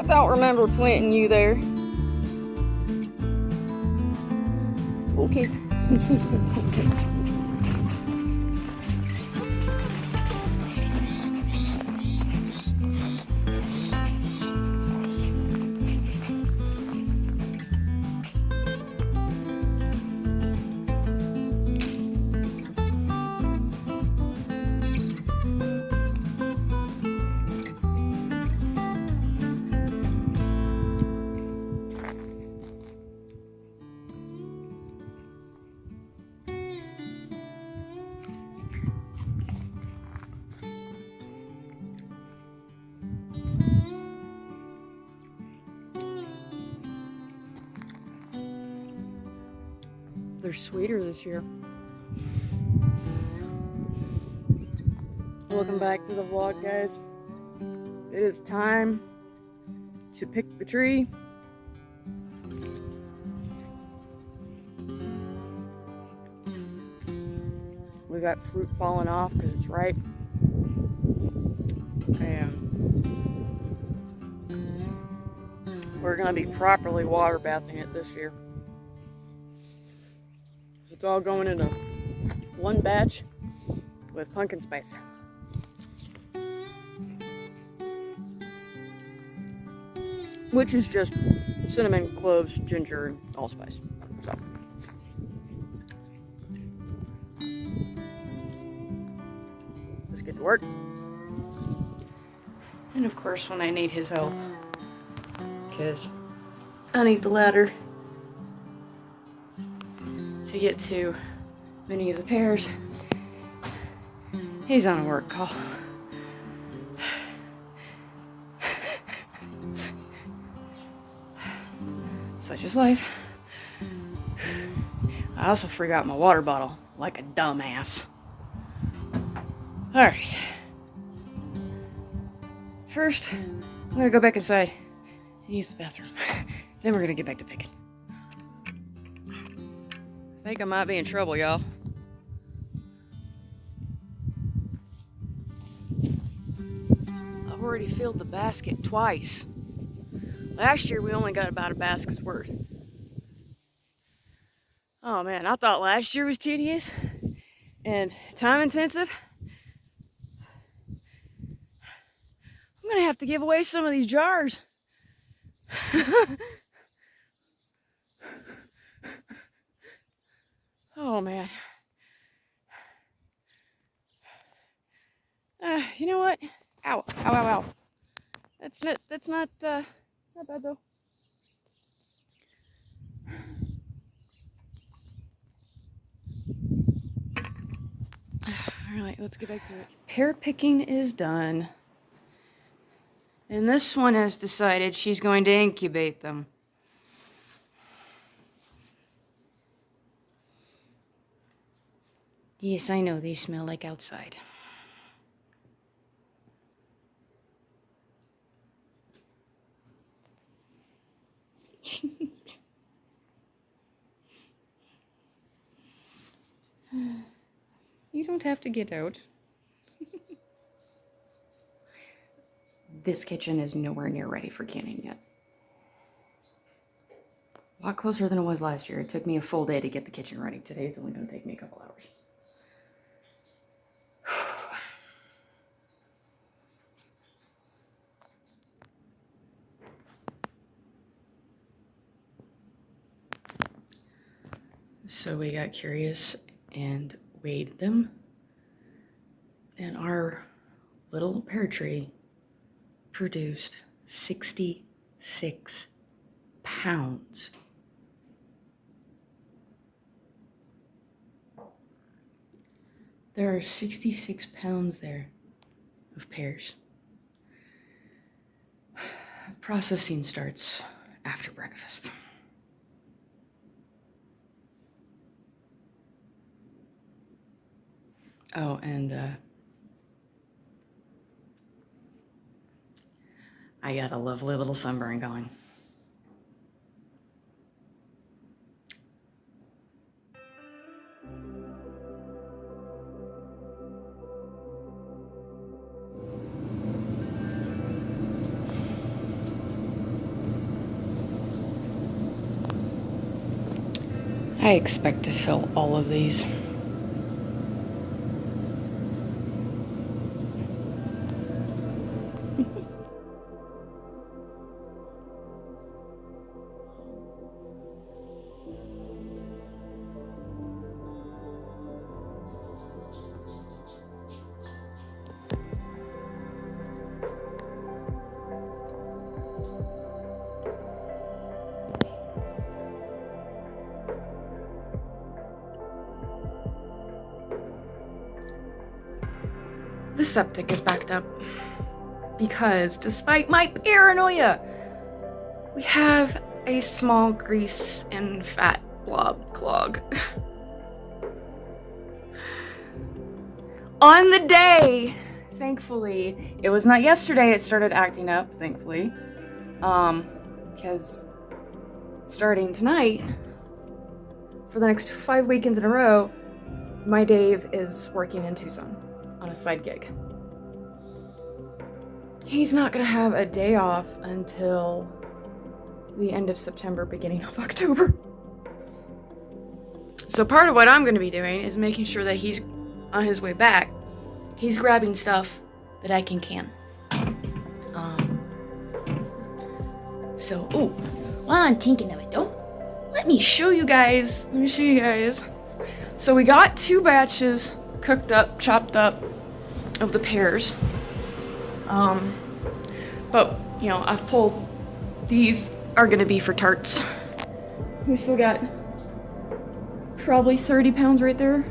don't remember planting you there. Okay. They're sweeter this year. Welcome back to the vlog, guys. It is time to pick the tree. We got fruit falling off because it's ripe. And we're gonna be properly water bathing it this year. It's all going into one batch with pumpkin spice. Which is just cinnamon, cloves, ginger, and allspice. So. Let's get to work. And of course, when I need his help, because I need the ladder to get to many of the pears. He's on a work call. Such is life. I also forgot my water bottle, like a dumbass. Alright. First, I'm gonna go back inside and use the bathroom. Then we're gonna get back to picking. I think I might be in trouble, y'all. I've already filled the basket twice. Last year we only got about a basket's worth. Oh man, I thought last year was tedious and time intensive. I'm gonna have to give away some of these jars. Oh man. You know what? Ow, ow, ow, ow. That's not bad though. Alright, let's get back to it. Pear picking is done. And this one has decided she's going to incubate them. Yes, I know they smell like outside. You don't have to get out. This kitchen is nowhere near ready for canning yet. A lot closer than it was last year. It took me a full day to get the kitchen ready. Today it's only going to take me a couple hours. So we got curious and weighed them. And our little pear tree produced 66 pounds. There are 66 pounds there of pears. Processing starts after breakfast. Oh, and I got a lovely little sunburn going. I expect to fill all of these. The septic is backed up because, despite my paranoia, we have a small grease and fat blob clog. On the day, thankfully, it was not yesterday it started acting up, thankfully, because starting tonight, for the next 5 weekends in a row, my Dave is working in Tucson on a side gig. He's not gonna have a day off until the end of September, beginning of October. So part of what I'm gonna be doing is making sure that he's on his way back, he's grabbing stuff that I can. Oh, while I'm thinking of it, let me show you guys. So we got 2 batches cooked up, chopped up of the pears. But, you know, I've pulled, these are gonna be for tarts. We still got probably 30 pounds right there.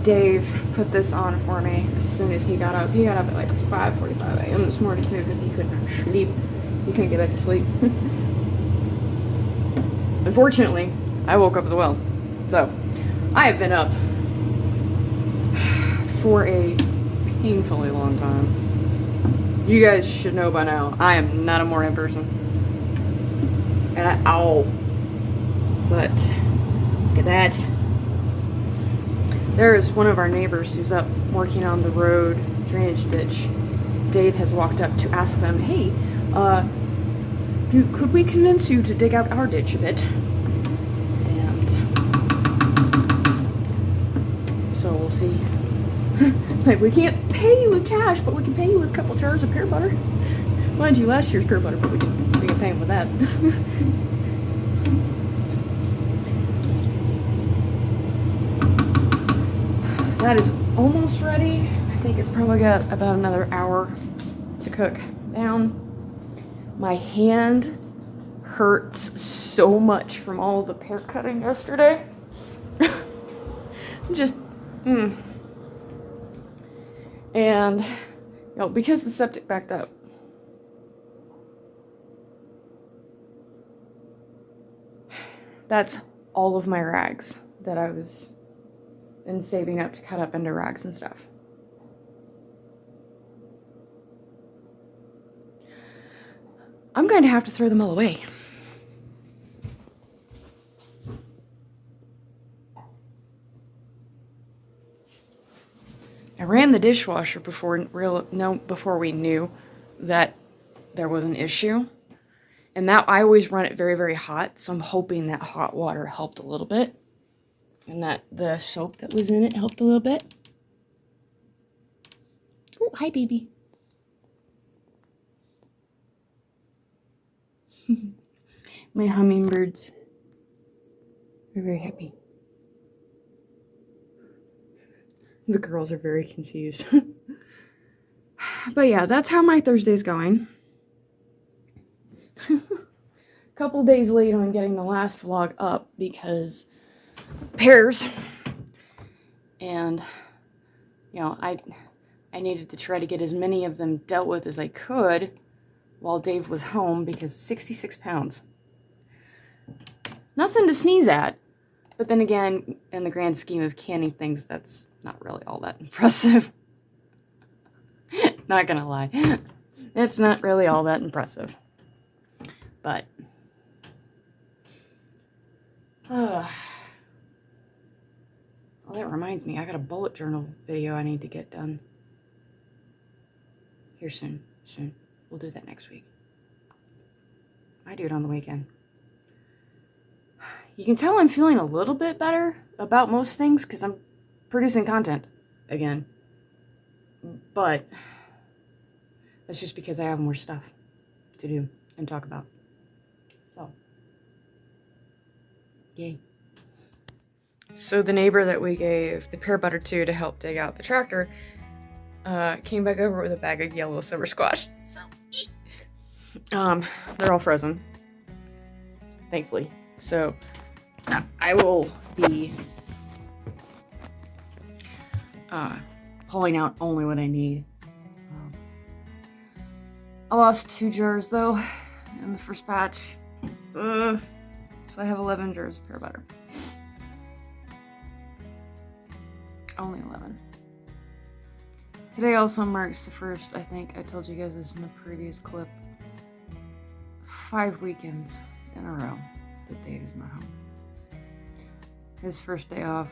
Dave put this on for me as soon as he got up. He got up at like 5:45 a.m. this morning too because he couldn't sleep. He couldn't get back to sleep. Unfortunately, I woke up as well. So, I have been up for a painfully long time. You guys should know by now, I am not a morning person. At all. But, look at that. There is one of our neighbors who's up working on the road drainage ditch. Dave has walked up to ask them, hey, could we convince you to dig out our ditch a bit? And so we'll see. Like, we can't pay you with cash, but we can pay you with a couple jars of pear butter. Mind you, last year's pear butter, but we can pay him with that. That is almost ready. I think it's probably got about another hour to cook down. My hand hurts so much from all the pear cutting yesterday. And, you know, because the septic backed up, that's all of my rags that I was been saving up to cut up into rags and stuff. I'm going to have to throw them all away. I ran the dishwasher before we knew that there was an issue. And that I always run it very, very hot, so I'm hoping that hot water helped a little bit. And that the soap that was in it helped a little bit. Oh, hi, baby. My hummingbirds are very happy. The girls are very confused. But yeah, that's how my Thursday's going. A couple days late on getting the last vlog up because pears, and you know, I needed to try to get as many of them dealt with as I could while Dave was home, because 66 pounds, nothing to sneeze at, but then again, in the grand scheme of canning things, that's not really all that impressive. Not gonna lie, it's not really all that impressive, but oh, that reminds me, I got a bullet journal video I need to get done. Here soon. Soon. We'll do that next week. I do it on the weekend. You can tell I'm feeling a little bit better about most things because I'm producing content again. But that's just because I have more stuff to do and talk about. So, yay. So the neighbor that we gave the pear butter to help dig out the tractor came back over with a bag of yellow summer squash. So, they're all frozen, thankfully. So I will be pulling out only what I need. I lost 2 jars though in the first batch, so I have 11 jars of pear butter. Only 11. Today also marks the first, I think I told you guys this in the previous clip, 5 weekends in a row that Dave is not home. His first day off,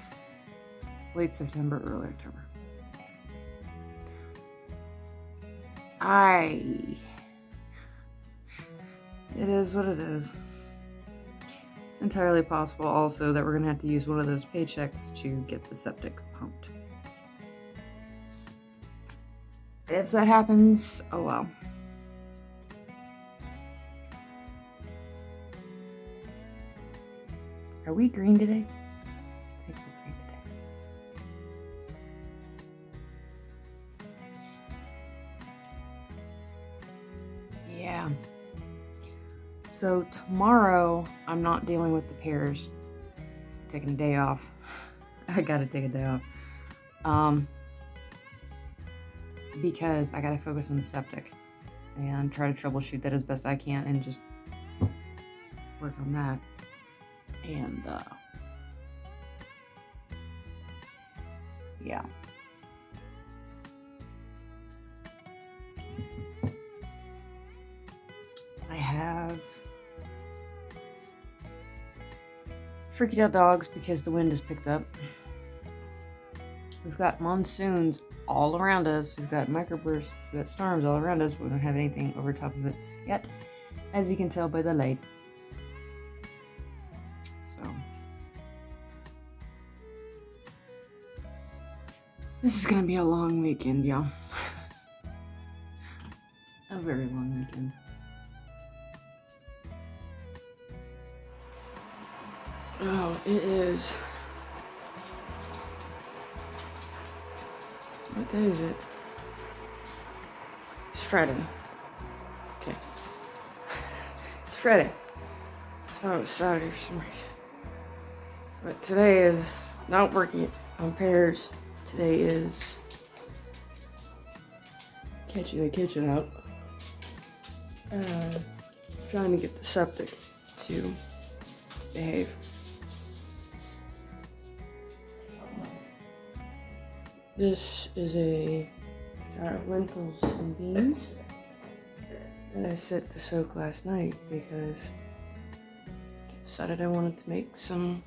late September, early October. It is what it is. It's entirely possible also that we're going to have to use one of those paychecks to get the septic pumped. If that happens, oh well. Are we green today? I think we're green today. Yeah. So tomorrow, I'm not dealing with the pears. Taking a day off. I gotta take a day off. Because I gotta focus on the septic and try to troubleshoot that as best I can and just work on that. And yeah. I have freaked out dogs because the wind has picked up. We've got monsoons all around us. We've got microbursts, we've got storms all around us, but we don't have anything over top of it yet, as you can tell by the light. So, this is gonna be a long weekend, y'all. A very long weekend. Oh, it is. What day is it? It's Friday. Okay. It's Friday. I thought it was Saturday for some reason. But today is not working on pears. Today is catching the kitchen out. Trying to get the septic to behave. This is a jar of lentils and beans that I set to soak last night because I decided I wanted to make some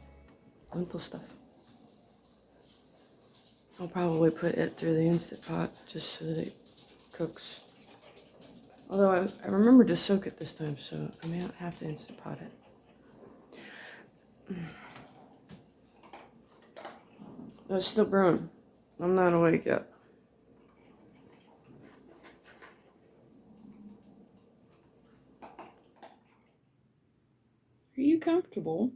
lentil stuff. I'll probably put it through the Instant Pot just so that it cooks. Although I remembered to soak it this time, so I may not have to Instant Pot it. Oh, it's still brewing. I'm not awake yet. Are you comfortable?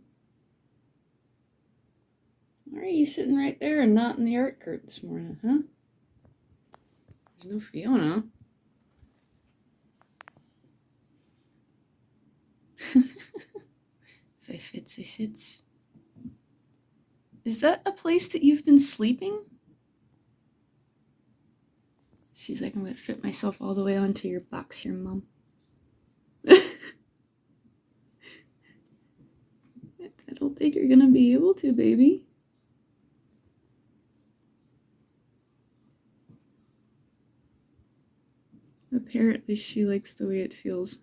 Why are you sitting right there and not in the art cart this morning, huh? There's no Fiona. If I fits, I sits. Is that a place that you've been sleeping? She's like, I'm gonna fit myself all the way onto your box here, Mom. I don't think you're gonna be able to, baby. Apparently she likes the way it feels.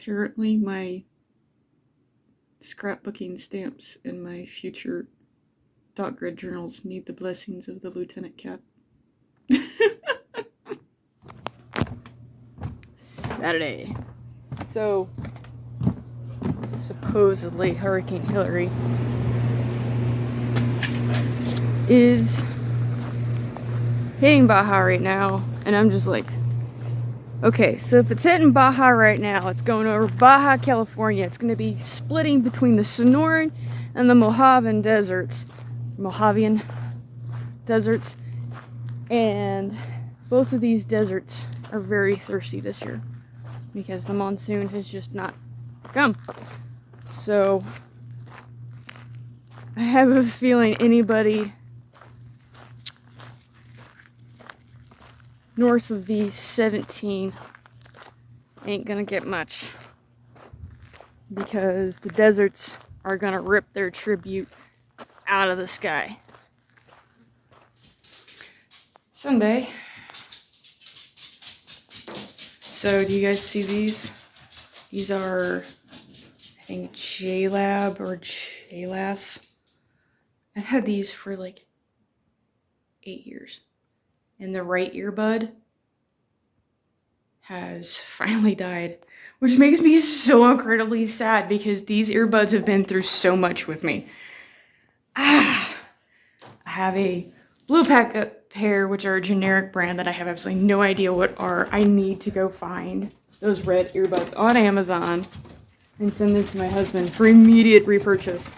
apparently my scrapbooking stamps in my future dot grid journals need the blessings of the Lieutenant Cap. Saturday. So, supposedly Hurricane Hillary is hitting Baja right now, and I'm just like, okay, so if it's hitting Baja right now, it's going over Baja, California. It's going to be splitting between the Sonoran and the Mojavean deserts, and both of these deserts are very thirsty this year because the monsoon has just not come. So I have a feeling anybody north of the 17 ain't gonna get much because the deserts are gonna rip their tribute out of the sky. Sunday. So do you guys see these? These are, I think, J-Lab or J-Lass. I've had these for like 8 years. And the right earbud has finally died, which makes me so incredibly sad because these earbuds have been through so much with me. I have a blue packet pair, which are a generic brand that I have absolutely no idea what are. I need to go find those red earbuds on Amazon and send them to my husband for immediate repurchase.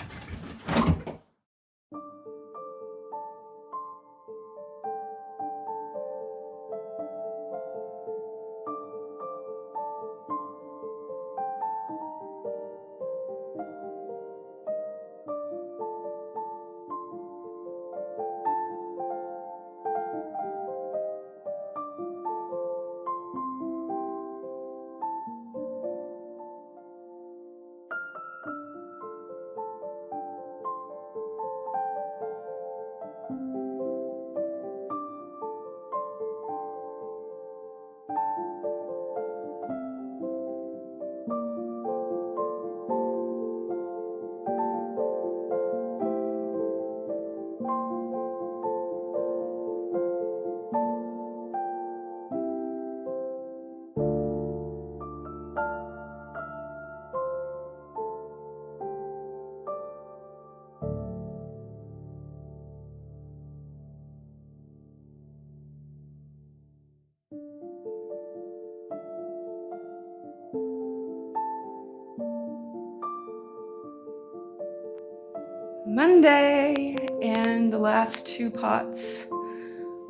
Monday, and the last 2 pots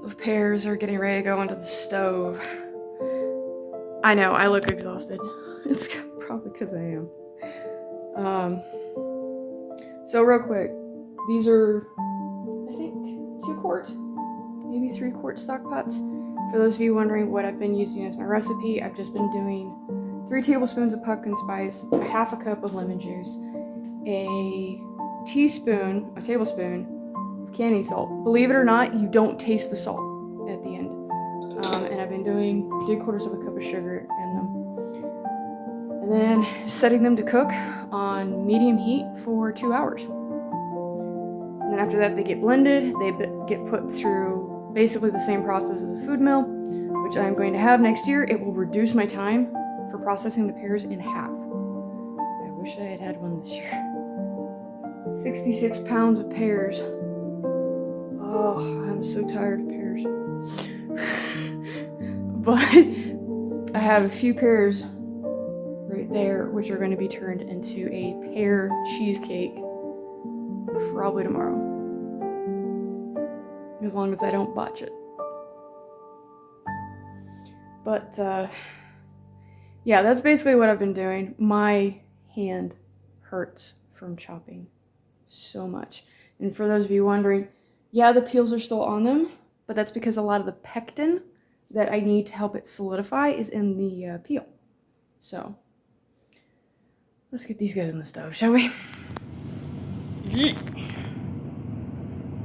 of pears are getting ready to go onto the stove. I know, I look exhausted. It's probably because I am. So real quick, these are, I think, 2 quart, maybe 3 quart stock pots. For those of you wondering what I've been using as my recipe, I've just been doing 3 tablespoons of pumpkin spice, a half a cup of lemon juice, a tablespoon of canning salt. Believe it or not, you don't taste the salt at the end. And I've been doing 3/4 of a cup of sugar in them. And then setting them to cook on medium heat for 2 hours. And then after that, they get blended. They get put through basically the same process as a food mill, which I'm going to have next year. It will reduce my time for processing the pears in half. I wish I had had one this year. 66 pounds of pears. Oh, I'm so tired of pears. But I have a few pears right there, which are going to be turned into a pear cheesecake probably tomorrow. As long as I don't botch it. But, yeah, that's basically what I've been doing. My hand hurts from chopping so much. And for those of you wondering, yeah, the peels are still on them, but that's because a lot of the pectin that I need to help it solidify is in the peel. So, let's get these guys on the stove, shall we?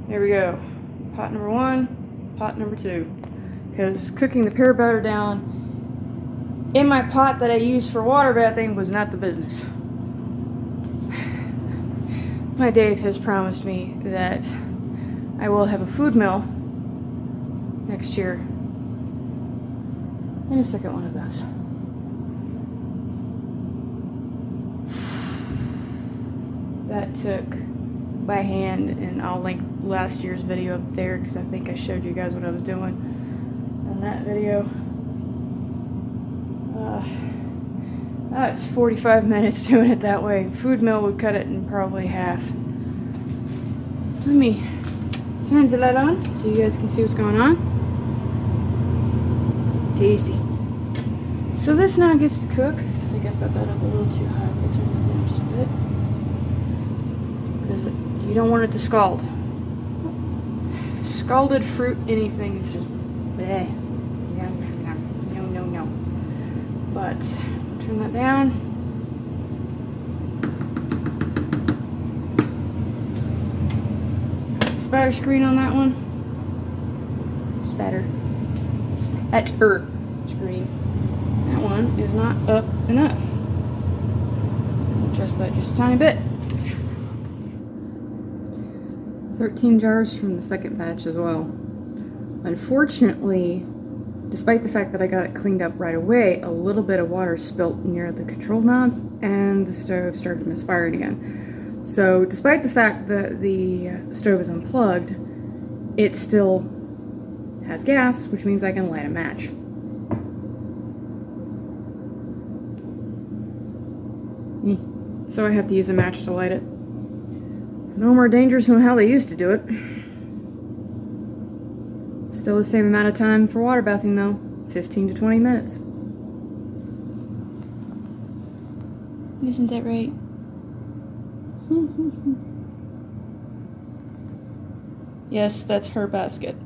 There we go. Pot number 1, pot number 2. Because cooking the pear butter down in my pot that I use for water bathing was not the business. My Dave has promised me that I will have a food mill next year and a second one of those. That took by hand, and I'll link last year's video up there because I think I showed you guys what I was doing in that video. It's 45 minutes doing it that way. Food mill would cut it in probably half. Let me turn the light on so you guys can see what's going on. Tasty. So this now gets to cook. I think I've got that up a little too high. We'll turn that down just a bit. Because you don't want it to scald. Scalded fruit, anything is just bleh. No. But turn that down. Spatter screen on that one. Spatter screen. That one is not up enough. Adjust that just a tiny bit. 13 jars from the second batch as well. Unfortunately, despite the fact that I got it cleaned up right away, a little bit of water spilt near the control knobs and the stove started misfiring again. So despite the fact that the stove is unplugged, it still has gas, which means I can light a match. So I have to use a match to light it. No more dangerous than how they used to do it. Still the same amount of time for water bathing though, 15 to 20 minutes. Isn't that right? Yes, that's her basket.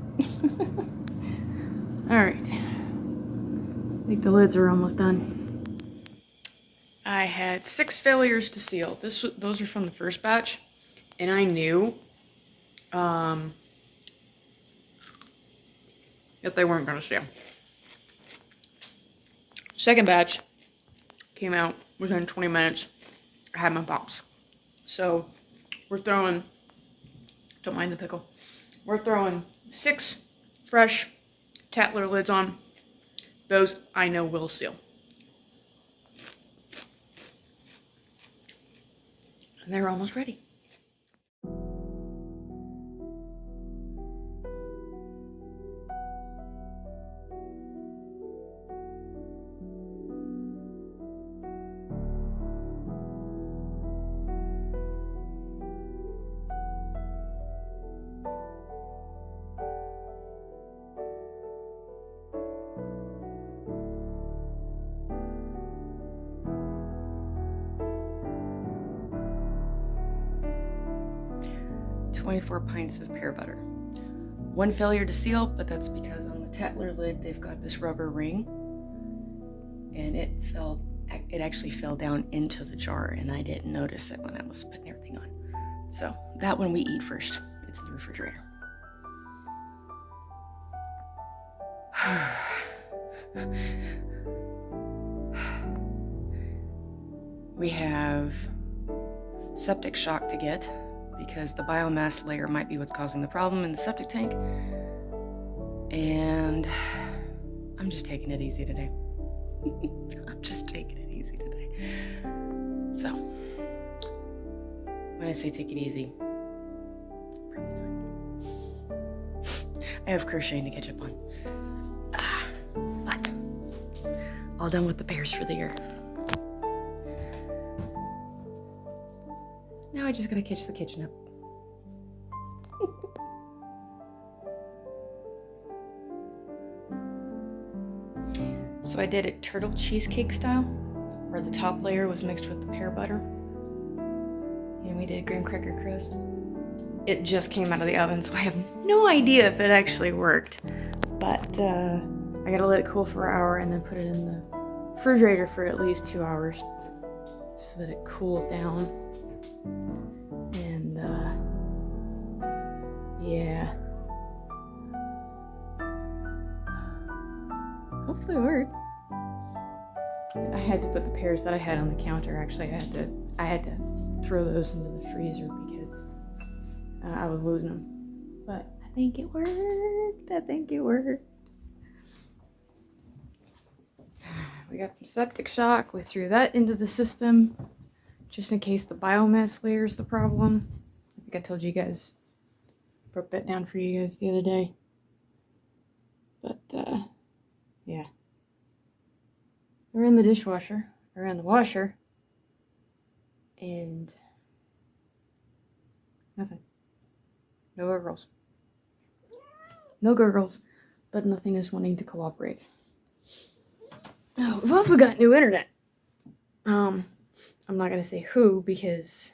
Alright. I think the lids are almost done. I had 6 failures to seal. Those are from the first batch. And I knew that they weren't going to seal. Second batch came out within 20 minutes. I had my pops. So we're throwing, don't mind the pickle, we're throwing 6 fresh Tatler lids on. Those I know will seal. And they're almost ready. .24 pints of pear butter. 1 failure to seal, but that's because on the Tatler lid they've got this rubber ring, and it actually fell down into the jar, and I didn't notice it when I was putting everything on. So that one we eat first. It's in the refrigerator. We have septic shock to get, because the biomass layer might be what's causing the problem in the septic tank. And I'm just taking it easy today. I'm just taking it easy today. So, when I say take it easy, probably not. I have crocheting to catch up on. But, all done with the pears for the year. Now I just gotta catch the kitchen up. So I did it turtle cheesecake style, where the top layer was mixed with the pear butter. And we did graham cracker crust. It just came out of the oven, so I have no idea if it actually worked. But I gotta let it cool for an hour and then put it in the refrigerator for at least 2 hours so that it cools down. And yeah, hopefully it worked. I had to put the pears that I had on the counter. Actually, I had to throw those into the freezer because I was losing them. But I think it worked. We got some septic shock. We threw that into the system just in case the biomass layer is the problem. I think I told you guys, broke that down for you guys the other day. But yeah. We're in the dishwasher, or in the washer, and nothing. No gurgles. No gurgles, but nothing is wanting to cooperate. Oh, we've also got new internet. I'm not gonna say who because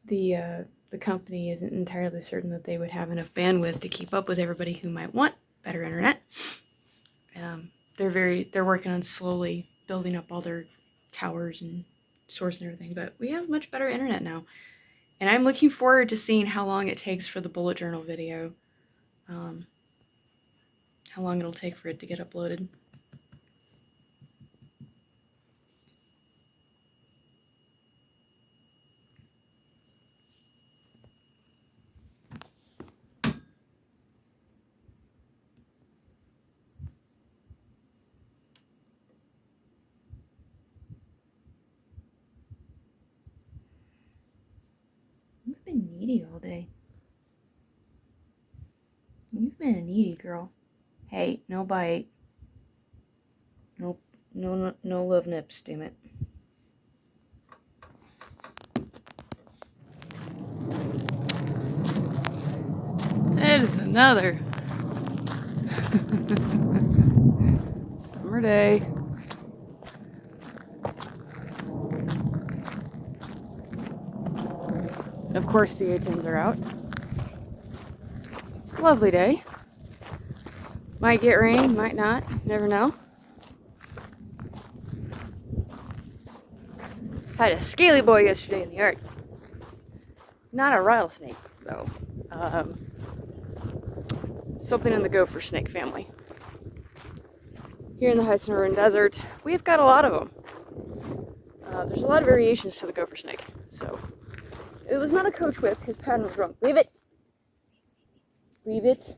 the company isn't entirely certain that they would have enough bandwidth to keep up with everybody who might want better internet. They're working on slowly building up all their towers and source and everything, but we have much better internet now. And I'm looking forward to seeing how long it takes for the bullet journal video. How long it'll take for it to get uploaded. You've been needy all day. You've been a needy girl. Hey, no bite. Nope. No love nips, damn it. That is another summer day. And of course the A-10s are out. It's a lovely day. Might get rain, might not, never know. Had a scaly boy yesterday in the yard. Not a rattlesnake, though. Something in the gopher snake family. Here in the Hudson River Desert, we've got a lot of them. There's a lot of variations to the gopher snake, so it was not a coach whip. His pattern was wrong. Leave it. Leave it.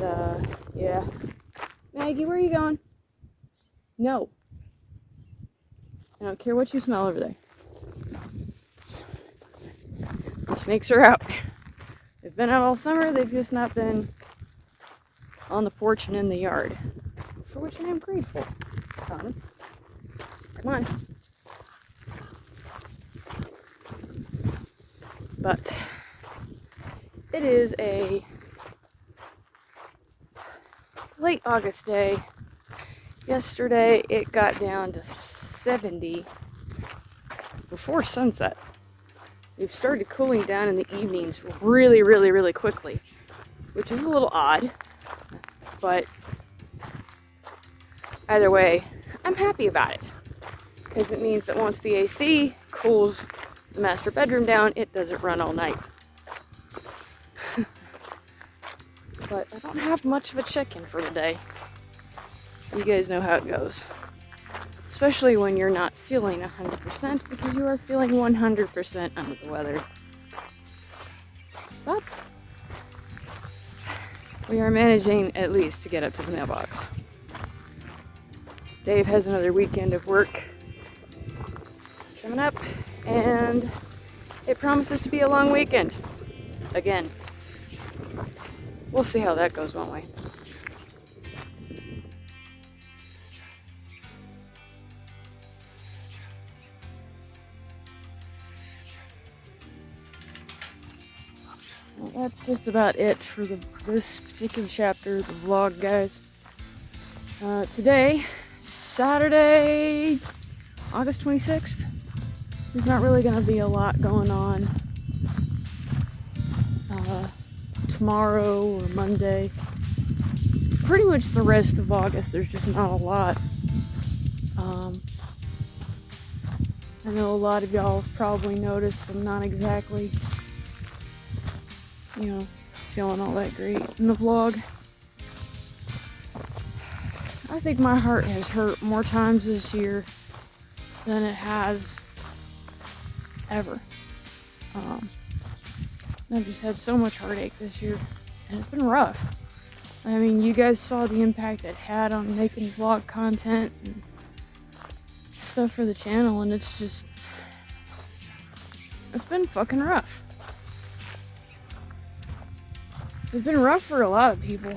And yeah. Maggie, where are you going? No. I don't care what you smell over there. The snakes are out. They've been out all summer, they've just not been on the porch and in the yard. For which I am grateful. Come on. But it is a late August day. Yesterday it got down to 70 before sunset. We've started cooling down in the evenings really, really, really quickly, which is a little odd, but either way, I'm happy about it, because it means that once the AC cools the master bedroom down, it doesn't run all night. But I don't have much of a check-in for the day. You guys know how it goes. Especially when you're not feeling 100% because you are feeling 100% under the weather. But we are managing at least to get up to the mailbox. Dave has another weekend of work coming up, and it promises to be a long weekend. Again. We'll see how that goes, won't we? Well, that's just about it for this particular chapter of the vlog, guys. Today, Saturday, August 26th, there's not really going to be a lot going on. Tomorrow or Monday. Pretty much the rest of August, there's just not a lot. I know a lot of y'all have probably noticed I'm not exactly, feeling all that great in the vlog. I think my heart has hurt more times this year than it has ever. I've just had so much heartache this year, and it's been rough. I mean, you guys saw the impact it had on making vlog content and stuff for the channel, and it's been fucking rough. It's been rough for a lot of people.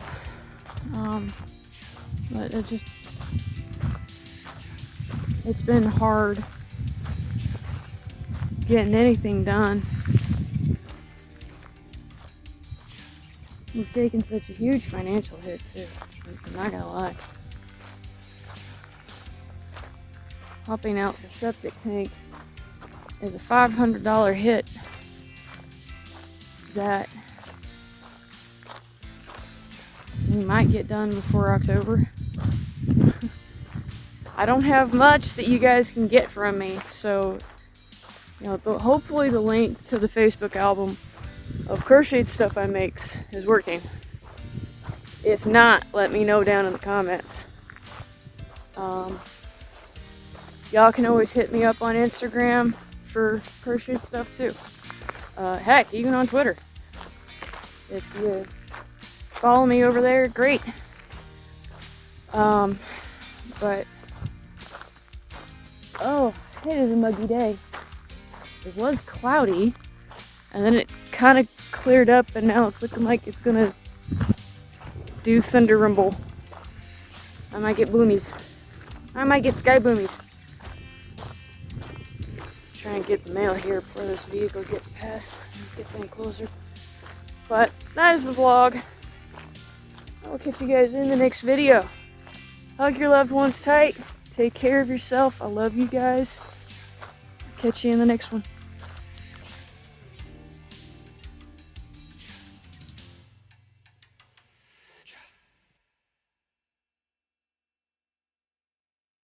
But it's been hard getting anything done. We've taken such a huge financial hit too, I'm not gonna lie. Popping out the septic tank is a $500 hit that we might get done before October. I don't have much that you guys can get from me, so hopefully the link to the Facebook album of crocheted stuff I makes is working. If not, let me know down in the comments. Y'all can always hit me up on Instagram for crocheted stuff too. Heck, even on Twitter. If you follow me over there, great. But oh, it is a muggy day. It was cloudy, and then it kind of cleared up, and now it's looking like it's gonna do thunder rumble. I might get boomies. I might get sky boomies. Try and get the mail here before this vehicle gets any closer. But that is the vlog. I will catch you guys in the next video. Hug your loved ones tight. Take care of yourself. I love you guys. Catch you in the next one.